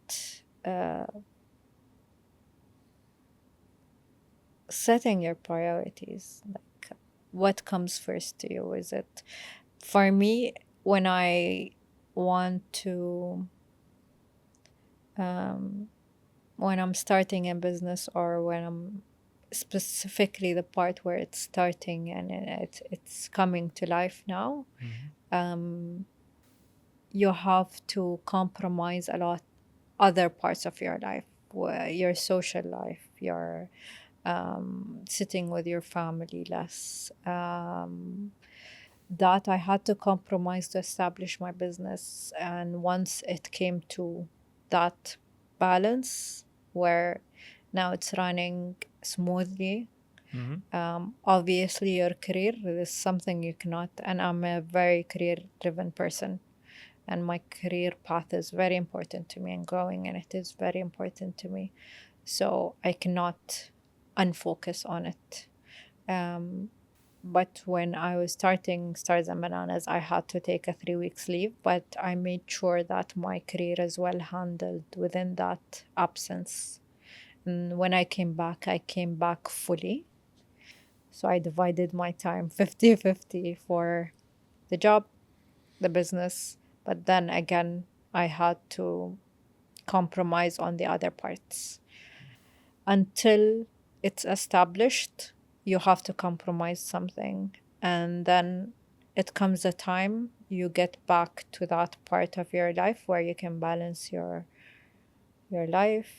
setting your priorities. Like, what comes first to you? Is it, for me, when I want to, when I'm starting a business, or when I'm specifically the part where it's starting and it's coming to life now, you have to compromise a lot other parts of your life, your social life, your sitting with your family less. That I had to compromise to establish my business. And once it came to that balance where now it's running smoothly, obviously your career is something you cannot, and I'm a very career driven person, and my career path is very important to me, and growing in it is very important to me, so I cannot unfocus on it. But when I was starting Stars and Bananas, I had to take a 3 weeks leave, but I made sure that my career is well handled within that absence. And when I came back fully. So I divided my time 50-50 for the job, the business, but then again, I had to compromise on the other parts. Until it's established, you have to compromise something. And then it comes a time you get back to that part of your life where you can balance your life,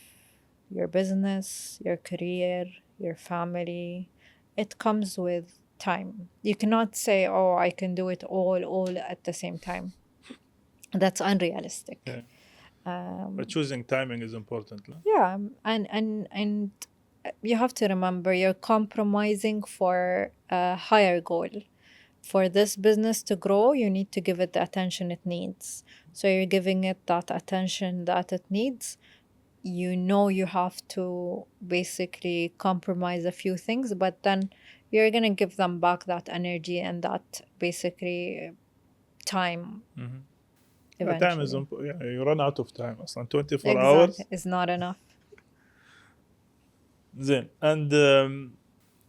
your business, your career, your family. It comes with time. You cannot say, oh, I can do it all at the same time. That's unrealistic. Yeah. But choosing timing is important. Yeah, and you have to remember you're compromising for a higher goal. For this business to grow, you need to give it the attention it needs. So you're giving it that attention that it needs. You know you have to basically compromise a few things, but then you're going to give them back that energy and that basically time. Time is you run out of time أصلا 24 exactly. hours. Is not enough. Then, and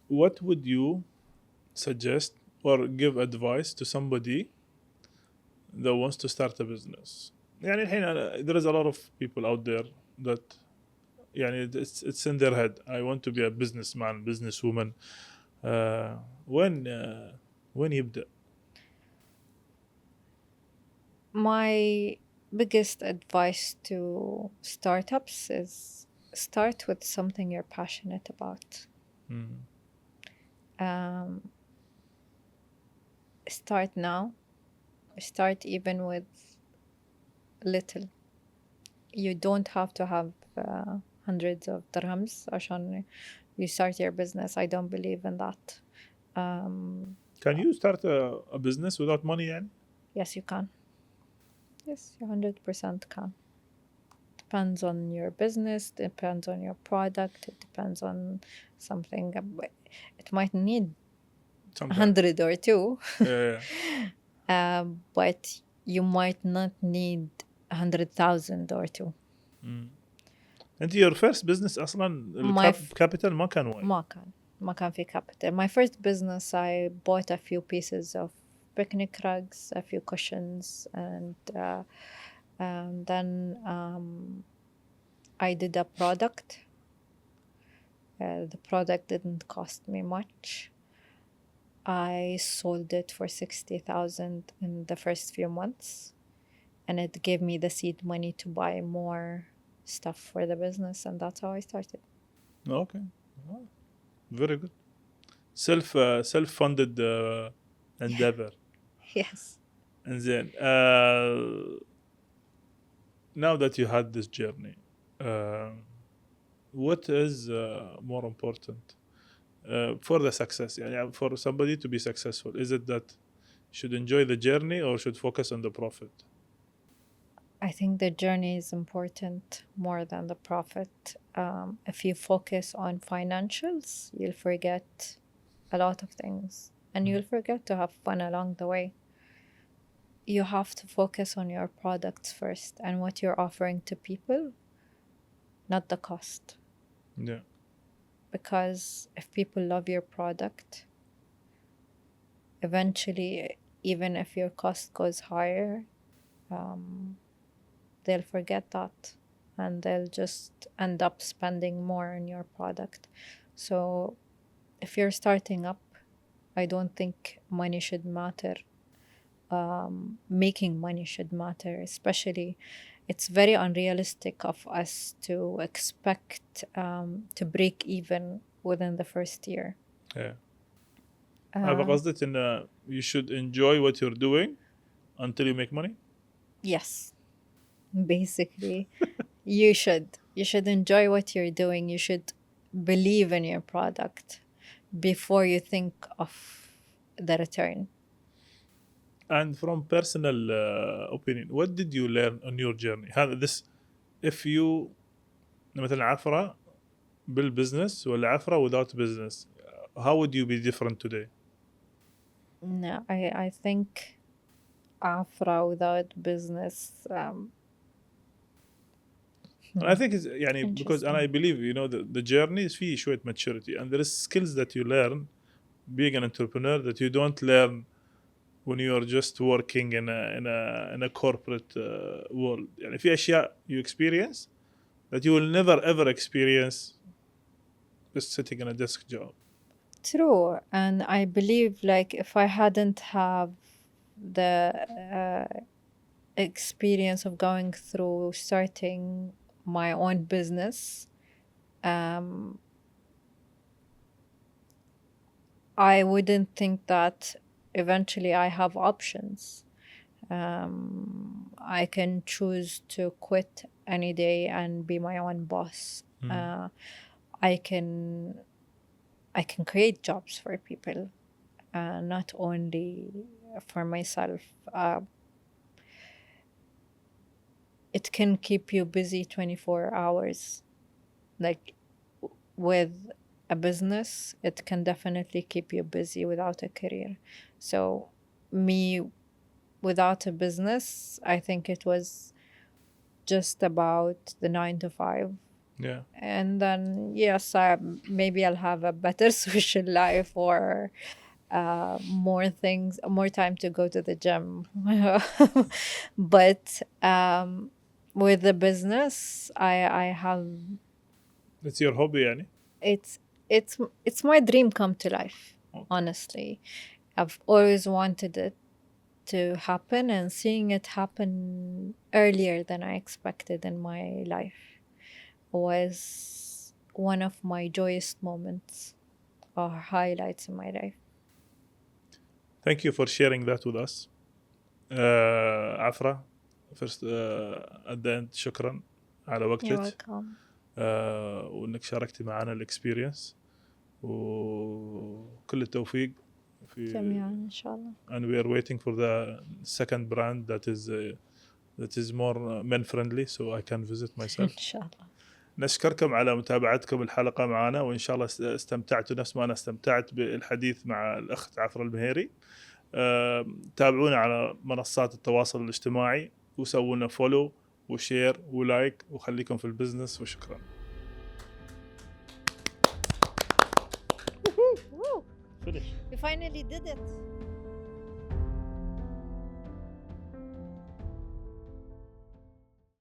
what would you suggest or give advice to somebody that wants to start a business? يعني الحين there is a lot of people out there that يعني it's in their head, I want to be a businessman, businesswoman. when يبدأ? My biggest advice to startups is start with something you're passionate about. start now. Start even with little. You don't have to have hundreds of dirhams عشان you start your business. I don't believe in that. Can you start a business without money يعني? Yes, you can. Yes, you 100% can. Depends on your business, depends on your product, it depends on something. It might need Sometimes. 100 or two, Yeah. but you might not need 100,000 or two. أنت your first business أصلا capital ما كان وايد. ما كان في capital. My first business, I bought a few pieces of picnic rugs, a few cushions, and then I did a product. The product didn't cost me much. I sold it for 60,000 in the first few months, and it gave me the seed money to buy more stuff for the business, and that's how I started. Okay. Oh, very good. Self-funded endeavor. Yes. And then now that you had this journey, what is more important for the success? يعني for somebody to be successful, is it that should enjoy the journey or should focus on the profit? I think the journey is important more than the profit. If you focus on financials, you'll forget a lot of things, and you'll forget to have fun along the way. You have to focus on your products first and what you're offering to people, not the cost. Yeah. Because if people love your product, eventually, even if your cost goes higher, they'll forget that and they'll just end up spending more on your product. So if you're starting up, I don't think money should matter. Making money should matter, especially it's very unrealistic of us to expect to break even within the first year. Yeah. قصدك إن you should enjoy what you're doing until you make money? Yes. Basically, you should enjoy what you're doing. You should believe in your product before you think of the return. And from personal opinion, what did you learn on your journey? This, if you مثلا عفراء بالbusiness ولا عفراء without business, how would you be different today? No, I think Afra without business. I think it's يعني because and I believe the journey is فيه شوية maturity and there is skills that you learn being an entrepreneur that you don't learn when you are just working in a corporate world. يعني في أشياء you experience that you will never ever experience just sitting in a desk job. True, and I believe like if I hadn't have the experience of going through starting my own business, I wouldn't think that eventually I have options. I can choose to quit any day and be my own boss. I can create jobs for people, not only for myself. It can keep you busy 24 hours. Like with a business, it can definitely keep you busy without a career. So me, without a business, I think it was just about the 9 to 5. Yeah. And then, yes, maybe I'll have a better social life or more time to go to the gym. But with the business, I have... It's your hobby يعني? It's my dream come to life, honestly. I've always wanted it to happen, and seeing it happen earlier than I expected in my life was one of my joyous moments or highlights in my life. thank you for sharing that with us. عفراء first at the end شكرا على وقتك وإنك شاركتي معنا الإكسبيرينس وكل التوفيق في جميعا إن شاء الله. and we are waiting for the second brand that is more men friendly so I can visit myself. إن شاء الله. نشكركم على متابعتكم الحلقة معنا وإن شاء الله استمتعتوا نفس ما أنا استمتعت بالحديث مع الأخت عفراء المهيري. تابعونا على منصات التواصل الاجتماعي وسوونا فولو وشير ولايك وخليكم في البزنس وشكرا. You finally did it.